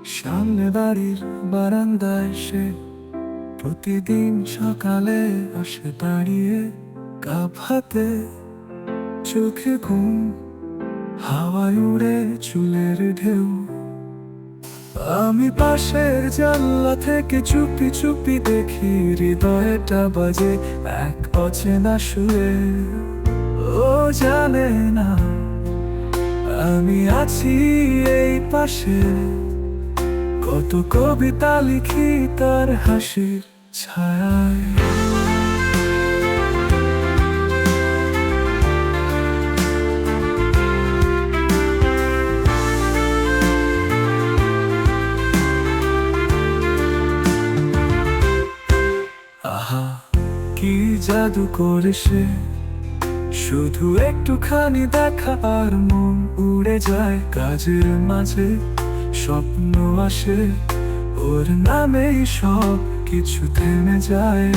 সামনে বাড়ির বারান্দায় সে প্রতিদিন সকালে আসে দাঁড়িয়ে, কাপ হাতে, চোখে ঘুম, হাওয়ায় উড়ে চুলের ঢেউ। আমি পাশের জানলা থেকে চুপি চুপি দেখি, হৃদয়টা বাজে এক অচেনা সুরে। ও জানে না আমি আছি এই পাশে, কত কবিতা লিখি তার হাসির ছায়ায়। আহা, কি জাদু করে সে, শুধু একটুখানি দেখা আর মন উড়ে যায়। কাজের মাঝে স্বপ্ন আসে, ওর নামেই সব কিছু থেমে যায়।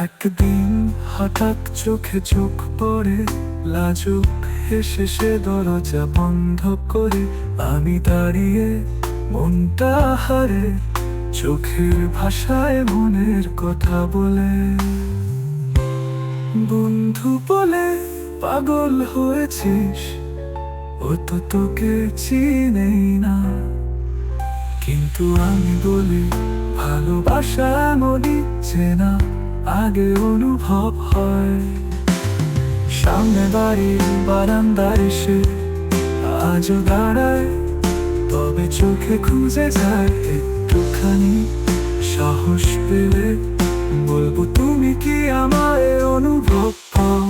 একদিন হঠাৎ চোখে চোখ পড়ে, লাজুক হেসে সে দরজা বন্ধ করে। আমি দাঁড়িয়ে মনটা হারে, চোখের ভাষায় মনের কথা বলে। বন্ধু বলে পাগল হয়েছিস, ও তো তোকে চিনেই না। কিন্তু আমি বলি ভালোবাসা এমনই চেনা আগে অনুভব হয়। সামনে বাড়ির বারান্দায় সে আজও দাঁড়ায়, তবে চোখে খুঁজে যায় একটুখানি সাহস পেলে বলবো, তুমি কি আমায় অনুভব পাও?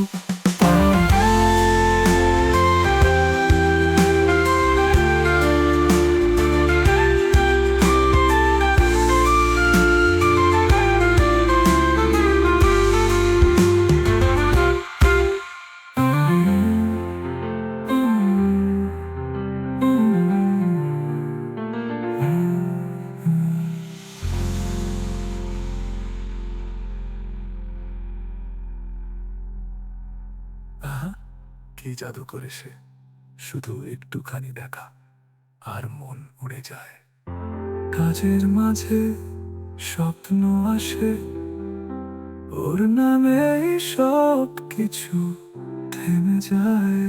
আহা, কি জাদু করে সে, শুধু একটুখানি দেখা আর মন উড়ে যায়। কাজের মাঝে স্বপ্ন আসে, ওর নামে সব কিছু থেমে যায়।